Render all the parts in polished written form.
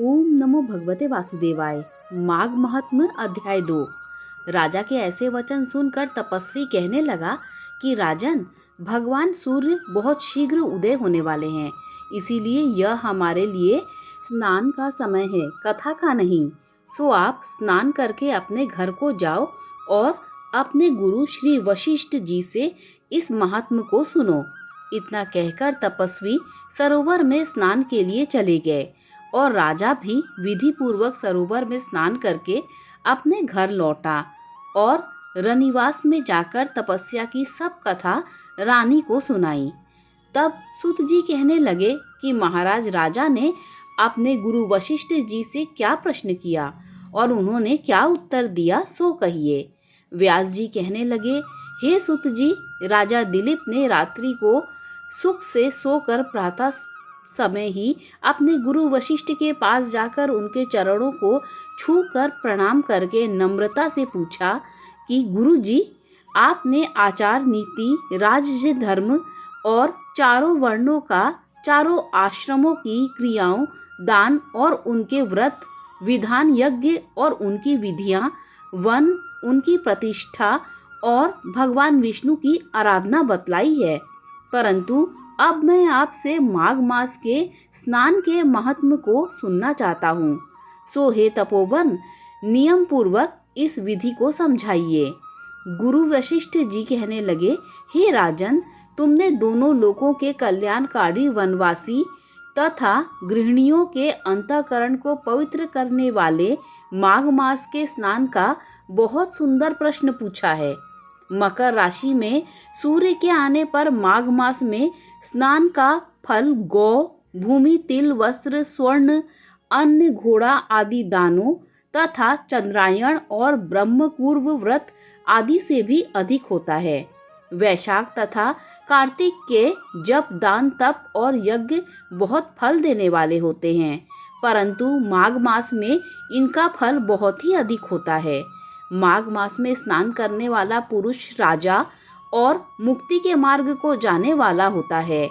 ओम नमो भगवते वासुदेवाय। माघ महात्म्य अध्याय 2। राजा के ऐसे वचन सुनकर तपस्वी कहने लगा कि राजन, भगवान सूर्य बहुत शीघ्र उदय होने वाले हैं, इसीलिए यह हमारे लिए स्नान का समय है, कथा का नहीं। सो आप स्नान करके अपने घर को जाओ और अपने गुरु श्री वशिष्ठ जी से इस महात्म्य को सुनो। इतना कहकर तपस्वी सरोवर में स्नान के लिए चले गए और राजा भी विधि पूर्वक सरोवर में स्नान करके अपने घर लौटा और रनिवास में जाकर तपस्या की सब कथा रानी को सुनाई। तब सुत जी कहने लगे कि महाराज, राजा ने अपने गुरु वशिष्ठ जी से क्या प्रश्न किया और उन्होंने क्या उत्तर दिया, सो कहिए। व्यास जी कहने लगे, हे सुत जी, राजा दिलीप ने रात्रि को सुख से सोकर प्रातः समय ही अपने गुरु वशिष्ठ के पास जाकर उनके चरणों को छूकर प्रणाम करके नम्रता से पूछा कि गुरु जी, आपने आचार नीति, राज्य धर्म और चारों वर्णों का, चारों आश्रमों की क्रियाओं, दान और उनके व्रत विधान, यज्ञ और उनकी विधियां, वन, उनकी प्रतिष्ठा और भगवान विष्णु की आराधना बतलाई है। परंतु अब मैं आपसे माघ मास के स्नान के महात्म्य को सुनना चाहता हूँ। सो हे तपोवन, नियम पूर्वक इस विधि को समझाइए। गुरु वशिष्ठ जी कहने लगे, हे राजन, तुमने दोनों लोकों के कल्याणकारी वनवासी तथा गृहिणियों के अंतःकरण को पवित्र करने वाले माघ मास के स्नान का बहुत सुंदर प्रश्न पूछा है। मकर राशि में सूर्य के आने पर माघ मास में स्नान का फल गौ, भूमि, तिल, वस्त्र, स्वर्ण, अन्न, घोड़ा आदि दानों तथा चंद्रायण और ब्रह्मपूर्व व्रत आदि से भी अधिक होता है। वैशाख तथा कार्तिक के जप, दान, तप और यज्ञ बहुत फल देने वाले होते हैं, परंतु माघ मास में इनका फल बहुत ही अधिक होता है। माघ मास में स्नान करने वाला पुरुष राजा और मुक्ति के मार्ग को जाने वाला होता है।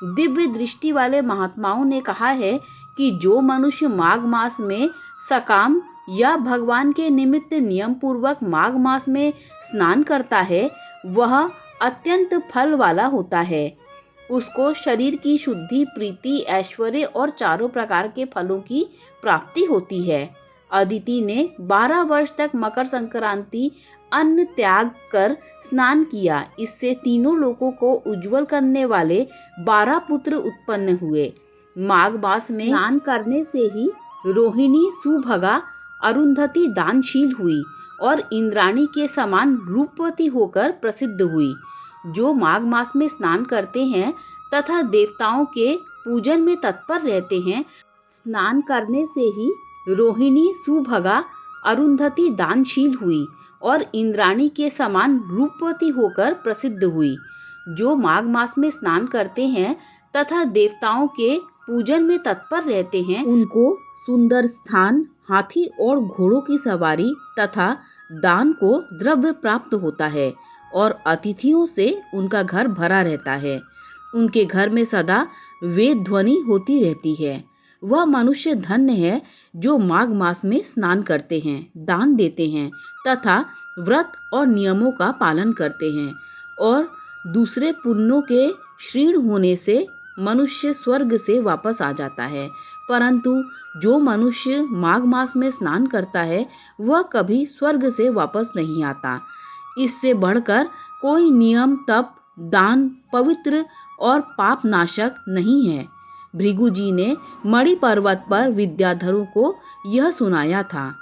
दिव्य दृष्टि वाले महात्माओं ने कहा है कि जो मनुष्य माघ मास में सकाम या भगवान के निमित्त नियम पूर्वक माघ मास में स्नान करता है, वह अत्यंत फल वाला होता है। उसको शरीर की शुद्धि, प्रीति, ऐश्वर्य और चारों प्रकार के फलों की प्राप्ति होती है। अदिति ने 12 वर्ष तक मकर संक्रांति अन्न त्याग कर स्नान किया। इससे तीनों लोकों को उज्जवल करने वाले 12 पुत्र उत्पन्न हुए। माघ मास में स्नान करने से ही रोहिणी सुभगा अरुंधति दानशील हुई और इंद्राणी के समान रूपवती होकर प्रसिद्ध हुई। जो माघ मास में स्नान करते हैं तथा देवताओं के पूजन में तत्पर रहते हैं, स्नान करने से ही रोहिणी सुभगा अरुंधति दानशील हुई और इंद्राणी के समान रूपवती होकर प्रसिद्ध हुई। जो माघ मास में स्नान करते हैं तथा देवताओं के पूजन में तत्पर रहते हैं, उनको सुंदर स्थान, हाथी और घोड़ों की सवारी तथा दान को द्रव्य प्राप्त होता है और अतिथियों से उनका घर भरा रहता है। उनके घर में सदा वेद ध्वनि होती रहती है। वह मनुष्य धन्य है जो माघ मास में स्नान करते हैं, दान देते हैं तथा व्रत और नियमों का पालन करते हैं, और दूसरे पुण्यों के क्षीण होने से मनुष्य स्वर्ग से वापस आ जाता है। परंतु जो मनुष्य माघ मास में स्नान करता है, वह कभी स्वर्ग से वापस नहीं आता। इससे बढ़कर कोई नियम, तप, दान पवित्र और पाप नाशक नहीं है। भृगु जी ने मणि पर्वत पर विद्याधरों को यह सुनाया था।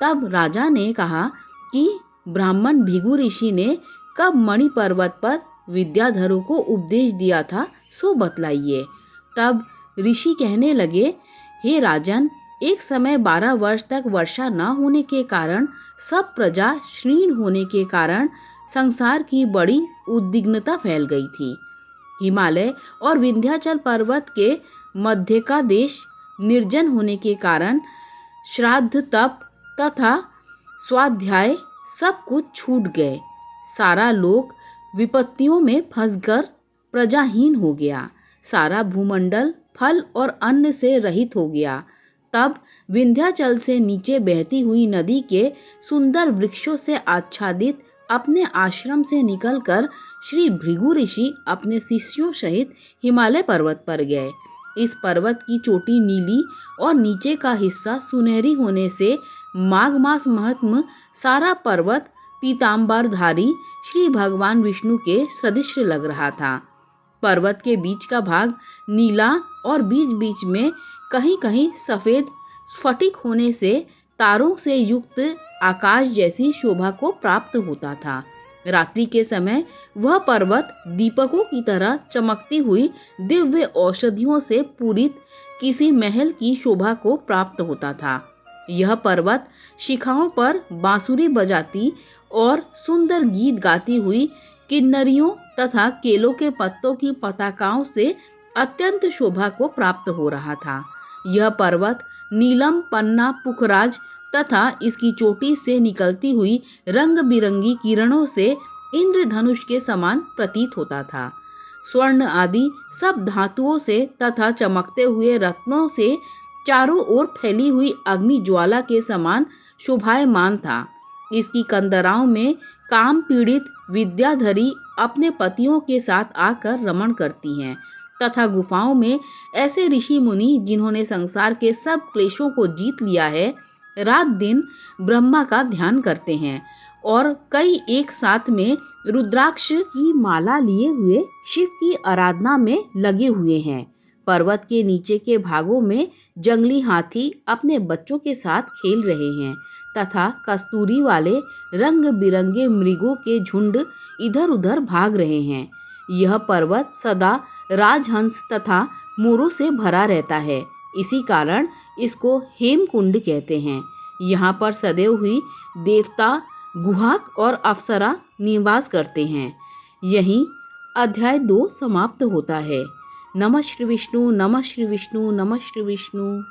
तब राजा ने कहा कि ब्राह्मण भृगु ऋषि ने कब मणि पर्वत पर विद्याधरों को उपदेश दिया था, सो बतलाइए। तब ऋषि कहने लगे, हे राजन, एक समय 12 वर्ष तक वर्षा न होने के कारण, सब प्रजा क्षीण होने के कारण संसार की बड़ी उद्विग्नता फैल गई थी। हिमालय और विंध्याचल पर्वत के मध्य का देश निर्जन होने के कारण श्राद्ध, तप तथा स्वाध्याय सब कुछ छूट गए। सारा लोक विपत्तियों में फंसकर प्रजाहीन हो गया। सारा भूमंडल फल और अन्न से रहित हो गया। तब विंध्याचल से नीचे बहती हुई नदी के सुंदर वृक्षों से आच्छादित अपने आश्रम से निकलकर श्री भृगु ऋषि अपने शिष्यों सहित हिमालय पर्वत पर गए। इस पर्वत की चोटी नीली और नीचे का हिस्सा सुनहरी होने से माघ मास महात्म सारा पर्वत पीताम्बरधारी श्री भगवान विष्णु के सदृश लग रहा था। पर्वत के बीच का भाग नीला और बीच बीच में कहीं कहीं सफेद स्फटिक होने से तारों से युक्त आकाश जैसी शोभा को प्राप्त होता था। रात्रि के समय वह पर्वत दीपकों की तरह चमकती हुई दिव्य औषधियों से पूरित किसी महल की शोभा को प्राप्त होता था। यह पर्वत शिखाओं पर बांसुरी बजाती और सुंदर गीत गाती हुई किन्नरियों तथा केलों के पत्तों की पताकाओं से अत्यंत शोभा को प्राप्त हो रहा था। यह पर्वत नीलम पन्ना पुखराज तथा इसकी चोटी से निकलती हुई रंग बिरंगी किरणों से इंद्रधनुष के समान प्रतीत होता था। स्वर्ण आदि सब धातुओं से तथा चमकते हुए रत्नों से चारों ओर फैली हुई अग्नि ज्वाला के समान शोभायमान था। इसकी कंदराओं में काम पीड़ित विद्याधरी अपने पतियों के साथ आकर रमण करती हैं तथा गुफाओं में ऐसे ऋषि मुनि जिन्होंने संसार के सब क्लेशों को जीत लिया है, रात दिन ब्रह्मा का ध्यान करते हैं और कई एक साथ में रुद्राक्ष की माला लिए हुए शिव की आराधना में लगे हुए हैं। पर्वत के नीचे के भागों में जंगली हाथी अपने बच्चों के साथ खेल रहे हैं तथा कस्तूरी वाले रंग बिरंगे मृगों के झुंड इधर उधर भाग रहे हैं। यह पर्वत सदा राजहंस तथा मोरों से भरा रहता है, इसी कारण इसको हेमकुंड कहते हैं। यहाँ पर सदैव ही देवता, गुहाक और अप्सरा निवास करते हैं। यहीं अध्याय 2 समाप्त होता है। नमः श्री विष्णु, नमः श्री विष्णु, नमः श्री विष्णु।